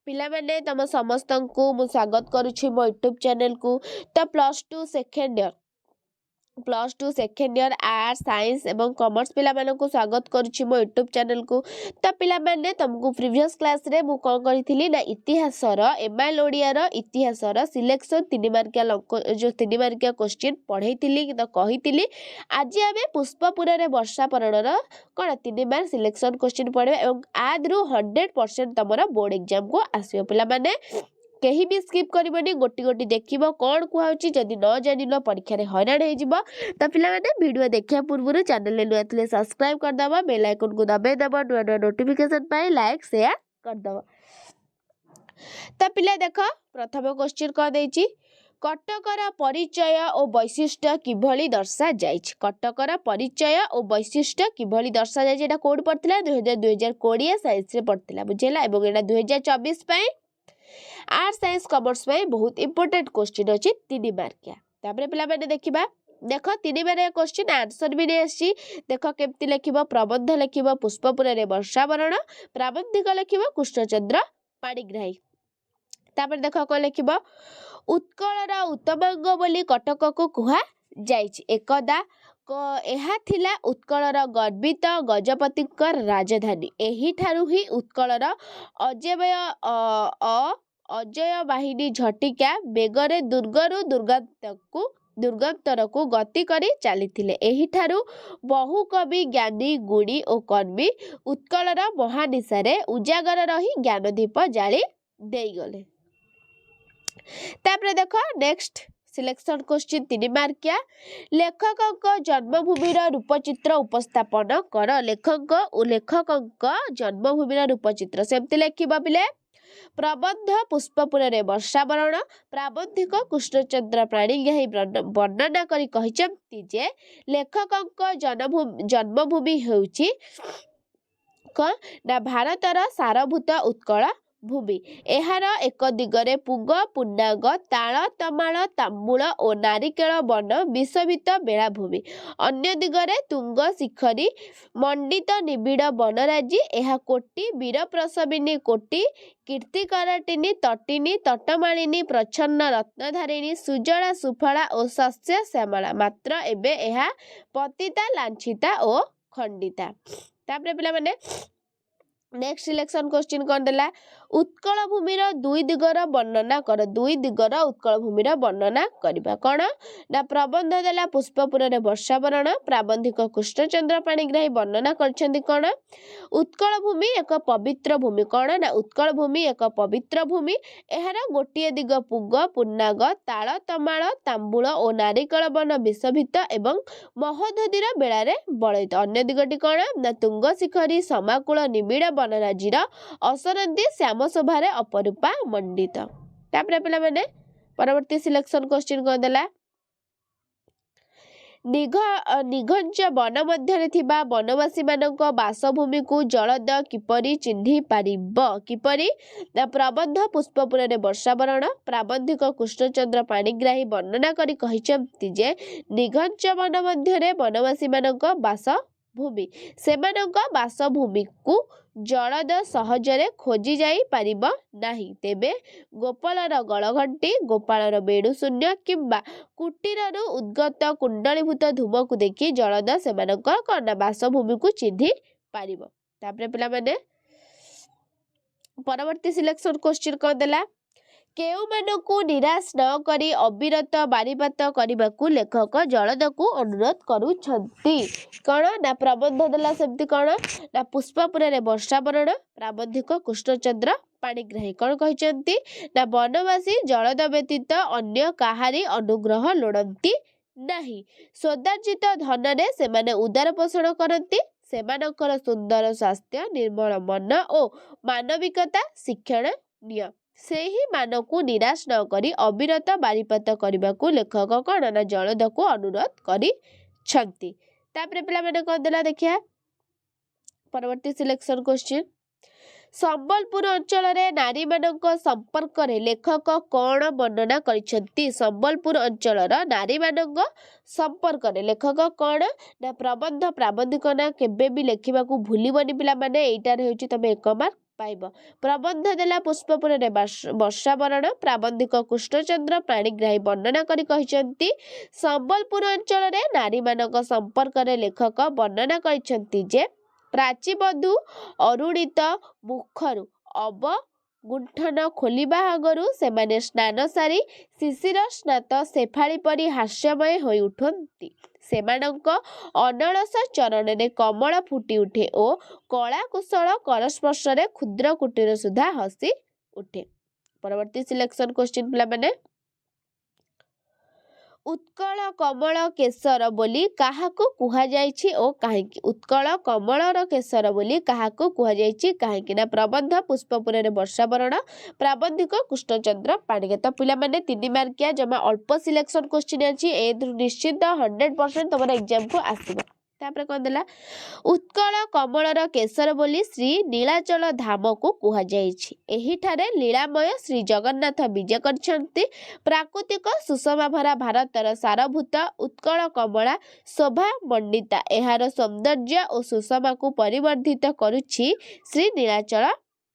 पिलामाने तम समस्त को मु स्वागत करुछि मो यूट्यूब चैनल को। तो plus two second year arts science एवं कॉमर्स पिला को स्वागत करुछि मो यूट्यूब चैनल को। तो पिला माने तुमको प्रीवियस क्लास रे मु कोन करिथिली ना इतिहास रो एमआईएल ओडिया रो इतिहास रो सिलेक्शन 3 मार्किया जो 3 मार्किया क्वेश्चन पढैथिली तो कहिथिली। आज आमे पुष्पपुर रे वर्षा परण रो कोन 3 मार्क सिलेक्शन क्वेश्चन पढबे एवं आद्रु 100% तमरा बोर्ड एग्जाम को आसियो। पिला माने कहीं भी स्किप करबनी गोटी गोटी देखिबो कोन कुहाउची जदि न जानिलो परीक्षा रे हैरान हे जिवो। तो पिला माने वीडियो देखिया पूर्व चैनल ले नुआतले सब्सक्राइब कर दबा बेल आइकन को दबाई दबा नुआ नोटिफिकेशन पाए लाइक शेयर कर दबा। तो पिला देखो प्रथम क्वेश्चन को देछि कटकर परिचय और वैशिष्ट्य किभली दर्शा जाइछ। कटकर परिचय और वैशिष्ट्य किभली दर्शा जाइछ एटा कोड पड़थिला 2020 साइंस रे पड़थिला बुझेला एवं एटा 2024 पय आर्ट्स साइंस कॉमर्स में बहुत इंपोर्टेंट क्वेश्चन अछि 3 मार्किया। तापरे पिला माने देखिबा देखो 3 मार्किया क्वेश्चन आंसर भी नेसी। देखो केमति लिखिबो प्रबंध लिखिबो पुष्पपुर रे वर्षा वरण प्राबंधिक लिखिबो कृष्णचंद्र पाणिग्राही। तापर देखो को लिखिबो उत्कलर उत्तमांग बोली कटक को कुहा जाइछि। एकदा एहा थिला उत्कलर गर्वित गजपतिकर राजधानी। एही ठारू ही उत्कलर अजय बाहिनी झटिका बेगरे दुर्गरु दुर्गतर को गति करी चलीथिले। एही ठारू बहु कवि ज्ञानी गुणी और कर्मी उत्कलर महानिशारे उजागर रही ज्ञानदीप जाली देई गले। तापरे देखो नेक्स्ट सिलेक्शन क्वेश्चन 3 मार्किया लेखक जन्मभूमि रूपचित्र उपस्थापन कर। लेखक जन्मभूमि रूपचित्र सेमती लिखिबा पिले प्रबंध पुष्पपुर रे वर्षा वरण प्राबंधिक कृष्णचंद्र पाणिग्राही वर्णना करी कहिचंती जे लेखक जन्मभूमि हेउची ना भारतर सारभूत उत्कल भूमि। एहार एक दिगरे पुग पुन्नाग ताल तमाल तांबूल और नारिकेल वन विषभित बेलाभूमि। अन्य दिगरे तुंग शिखरी मंडित निबिड़ वनराजी। एहा कोटी वीर प्रसविनी कोटी कीर्तिकराटिनी तटिनी तटमालिनी प्रच्छन्न रत्नधारिणी सुजला सुफला और शस्य श्यामला। मात्र एबे एहा पतिता लांछिता और खंडिता। तापरे पिला माने नेक्स्ट सिलेक्शन क्वेश्चन कौन देला उत्कल भूमिर दुई दिगर वर्णना कर। दुई दिगर उत्कल भूमिर वर्णना करबा कोन ना प्रबंध देला पुष्पपुर रे वर्षा वरण प्राबंधिक कृष्णचंद्र पाणिग्राही वर्णना करछंदी कोन उत्कल भूमि एक पवित्र भूमि। कोन ना उत्कल भूमि एक पवित्र भूमि। एहार गोटिए दिग पुग पुन्नाग ताल तमाल तांबूल और नारिकेल वन विषभित एवं महोदधीर बेलारे बलित। अन्य दिगटी कोन ना तुंग शिखरी समाकुल निबिड़ वनराजीर असरंती श्याम शोभारे अपरूपा मंडित। तापरे पिला माने परवर्ती सिलेक्शन क्वेश्चन को देला निघंच वन मध्य थिबा वनवासी मानक बासभूमि को जलद किपरि चिन्हि पारिब। किपरि ना प्रबंध पुष्पपुर रे वर्षा वरण प्राबंधिक कृष्णचंद्र पाणिग्राही वर्णना करी कहिचंती जे निघंच वन मध्य वनवासी मानक बासभूमि सेमानक बासभूमि को जलद सहजरे खोजी जाई पारिब नाही। तेबे गोपालर गलघंटी गोपालर बेडू शून्य किंबा कुटीरु उद्गत कुंडलीभूत धूम को देखि जलद सेमानकर कना बासभूमि को चिन्हि पारिब। तापरे पिला माने परवर्ती सिलेक्शन क्वेश्चन को देला केउ मानकु निराश न करी अविरत बारीपात करबाकू लेखक जलद को अनुरोध करूछंती। कण ना प्रबंध देला सेमती कण ना पुष्पपुर रे वर्षा वरण प्राबंधिक कृष्णचंद्र पाणिग्राही कण कहिचंती ना वनवासी जलद व्यतीत अन्य काहारी अनुग्रह लोड़ंती नाही। सोदार्जित धनरे सेमाने उदार पोषण करंती। सेमानकर सुंदर स्वास्थ्य निर्मल मन और मानविकता शिक्षण निय से ही मानकु निराश न करी अविरत बारीपात करबाकू लेखक कण ना जलद को अनुरोध करी छंती। तापरे पिला माने को देला देखिया परवर्ती सिलेक्शन क्वेश्चन संबलपुर अंचल रे नारी मानक संपर्क रे लेखक कौन वर्णना करिसंती। संबलपुर अंचल नारी मानक संपर्क रे लेखक कौन ना प्रबंध प्राबंधिक ना केबे भी लेखिबा को भूलिबनी पिला माने एटा रे होची तमे 1 मार्क ପାଇବ। ପ୍ରବନ୍ଧ ଦେଲା ପୁଷ୍ପପୁରରେ ବର୍ଷାବରଣ। ପ୍ରାବନ୍ଧିକ କୃଷ୍ଣଚନ୍ଦ୍ର ପାଣିଗ୍ରାହୀ ବର୍ଣ୍ଣନା କରି କହିଛନ୍ତି ସମ୍ବଲପୁର ଅଞ୍ଚଳରେ ନାରୀମାନଙ୍କ ସମ୍ପର୍କରେ ଲେଖକ ବର୍ଣ୍ଣନା କରିଛନ୍ତି ଯେ ପ୍ରାଚୀବଧୂ ଅରୁଣିତ ମୁଖରୁ ଅବଗୁଣ୍ଠନ ଖୋଲିବା ଆଗରୁ ସେମାନେ ସ୍ନାନ ସାରି ଶିଶିର ସ୍ନାତ ଶେଫାଳି ପରି ହାସ୍ୟମୟ ହୋଇ ଉଠନ୍ତି। ସେମାନଙ୍କ ଅନଳସ ଚରଣରେ କମଳ ଫୁଟି ଉଠେ ଓ କଳା କୁଶଳ କରସ୍ପର୍ଶରେ କ୍ଷୁଦ୍ର କୁଟୀର ସୁଦ୍ଧା ହସି ଉଠେ। ପରବର୍ତ୍ତୀ ସିଲେକ୍ସନ କ୍ୱେଶ୍ଚିନ୍ ପିଲାମାନେ, ଉତ୍କଳ କମଳ କେଶର ବୋଲି କାହାକୁ କୁହାଯାଇଛି ଓ କାହିଁକି? ଉତ୍କଳ କମଳର କେଶର ବୋଲି କାହାକୁ କୁହାଯାଇଛି କାହିଁକି? ନା ପ୍ରବନ୍ଧ ପୁଷ୍ପପୁରରେ ବର୍ଷାବରଣ, ପ୍ରାବନ୍ଧିକ କୃଷ୍ଣଚନ୍ଦ୍ର ପାଣିଗ୍ରାହୀ। ତ ପିଲାମାନେ 3 ମାର୍କିଆ ଜମା ଅଳ୍ପ ସିଲେକ୍ସନ କ୍ୱେଶ୍ଚିନ୍ ଅଛି, ଏଥିରୁ ନିଶ୍ଚିତ 100% ତମର ଏକ୍ଜାମକୁ ଆସିବ। ତାପରେ କ'ଣ ଦେଲା, ଉତ୍କଳ କମଳର କେଶର ବୋଲି ଶ୍ରୀ ନୀଳାଚଳ ଧାମକୁ କୁହାଯାଇଛି। ଏହିଠାରେ ଲୀଳାମୟ ଶ୍ରୀ ଜଗନ୍ନାଥ ବିଜେ କରିଛନ୍ତି। ପ୍ରାକୃତିକ ସୁଷମା ଭରା ଭାରତର ସାରଭୂତ ଉତ୍କଳ କମଳା ଶୋଭା ମଣ୍ଡିତା। ଏହାର ସୌନ୍ଦର୍ଯ୍ୟ ଓ ସୁଷମାକୁ ପରିବର୍ଦ୍ଧିତ କରୁଛି ଶ୍ରୀ ନୀଳାଚଳ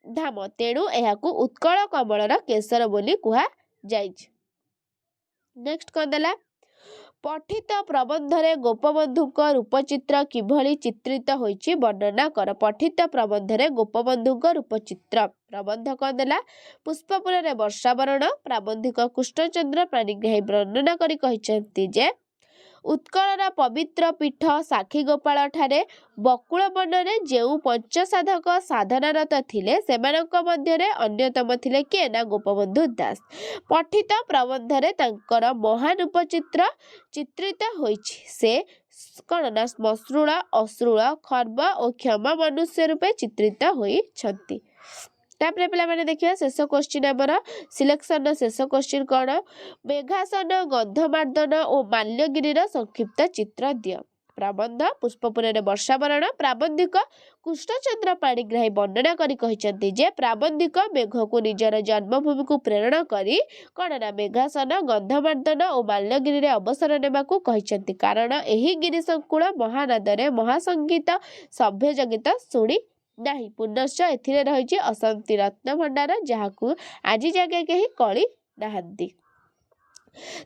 ଧାମ। ତେଣୁ ଏହାକୁ ଉତ୍କଳ କମଳର କେଶର ବୋଲି କୁହାଯାଇଛି। ନେକ୍ସଟ କ'ଣ ଦେଲା, ପଠିତ ପ୍ରବନ୍ଧରେ ଗୋପବନ୍ଧୁଙ୍କ ରୂପଚିତ୍ର କିଭଳି ଚିତ୍ରିତ ହୋଇଛି ବର୍ଣ୍ଣନା କର। ପଠିତ ପ୍ରବନ୍ଧରେ ଗୋପବନ୍ଧୁଙ୍କ ରୂପଚିତ୍ର। ପ୍ରବନ୍ଧ କ'ଣ ଦେଲା, ପୁଷ୍ପପୁରରେ ବର୍ଷାବରଣ। ପ୍ରାବନ୍ଧିକ କୃଷ୍ଣଚନ୍ଦ୍ର ପାଣିଗ୍ରାହୀ ବର୍ଣ୍ଣନା କରି କହିଛନ୍ତି ଯେ ଉତ୍କଳର ପବିତ୍ର ପୀଠ ସାକ୍ଷୀଗୋପାଳ ଠାରେ ବକୁଳ ବନରେ ଯେଉଁ ପଞ୍ଚସାଧକ ସାଧନାରତ ଥିଲେ ସେମାନଙ୍କ ମଧ୍ୟରେ ଅନ୍ୟତମ ଥିଲେ କିଏ? ନା ଗୋପବନ୍ଧୁ ଦାସ। ପଠିତ ପ୍ରବନ୍ଧରେ ତାଙ୍କର ମହାନ ରୂପଚିତ୍ର ଚିତ୍ରିତ ହୋଇଛି। ସେ କ'ଣ ନା ମସୃଣ, ଅଶ୍ରୁଳ, ଖର୍ବ ଓ କ୍ଷମ ମନୁଷ୍ୟ ରୂପେ ଚିତ୍ରିତ ହୋଇଛନ୍ତି। ତାପରେ ପିଲାମାନେ ଦେଖିବା ଶେଷ କ୍ୱେଶ୍ଚିନ୍, ଆମର ସିଲେକ୍ସନର ଶେଷ କ୍ୱେଶ୍ଚିନ୍ କ'ଣ, ମେଘାସନ, ଗନ୍ଧମାର୍ଦ୍ଦନ ଓ ମାଲ୍ୟଗିରିର ସଂକ୍ଷିପ୍ତ ଚିତ୍ର ଦିଅ। ପ୍ରବନ୍ଧ ପୁଷ୍ପପୁରରେ ବର୍ଷାବରଣ। ପ୍ରାବନ୍ଧିକ କୃଷ୍ଣଚନ୍ଦ୍ର ପାଣିଗ୍ରାହୀ ବର୍ଣ୍ଣନା କରି କହିଛନ୍ତି ଯେ ପ୍ରାବନ୍ଧିକ ମେଘକୁ ନିଜର ଜନ୍ମଭୂମିକୁ ପ୍ରେରଣ କରି କ'ଣ ନା ମେଘାସନ, ଗନ୍ଧମାର୍ଦ୍ଦନ ଓ ମାଲ୍ୟଗିରିରେ ଅବସର ନେବାକୁ କହିଛନ୍ତି, କାରଣ ଏହି ଗିରିସଙ୍କୁଳ ମହାନାଦରେ ମହାସଙ୍ଗୀତ ସଭ୍ୟଜଗତ ଶୁଣି ନାହିଁ। ପୁନଶ୍ଚ ଏଥିରେ ରହିଛି ଅସନ୍ତି ରତ୍ନଭଣ୍ଡାର, ଯାହାକୁ ଆଜି ଯାକେ କେହି କଳି ନାହାନ୍ତି।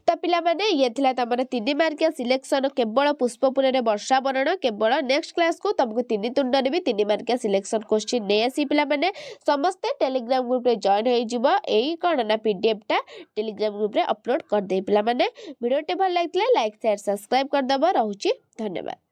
ତ ପିଲାମାନେ ଇଏ ଥିଲା ତମର 3 ମାର୍କିଆ ସିଲେକ୍ସନ କେବଳ ପୁଷ୍ପପୁରରେ ବର୍ଷାବରଣ। କେବଳ ନେକ୍ସଟ କ୍ଲାସକୁ ତମକୁ 3 ତୁଣ୍ଡରେ ବି 3 ମାର୍କିଆ ସିଲେକ୍ସନ କ୍ୱେଶ୍ଚିନ୍ ନେଇ ଆସି ପିଲାମାନେ ସମସ୍ତେ ଟେଲିଗ୍ରାମ ଗ୍ରୁପରେ ଜଏନ୍ ହେଇଯିବ। ଏଇ କ'ଣ ନା PDF ଟା ଟେଲିଗ୍ରାମ ଗ୍ରୁପରେ ଅପଲୋଡ଼ କରିଦେଇ ପିଲାମାନେ ଭିଡ଼ିଓଟି ଭଲ ଲାଗିଥିଲେ ଲାଇକ୍, ସେୟାର, ସବସ୍କ୍ରାଇବ କରିଦେବ। ରହୁଛି, ଧନ୍ୟବାଦ।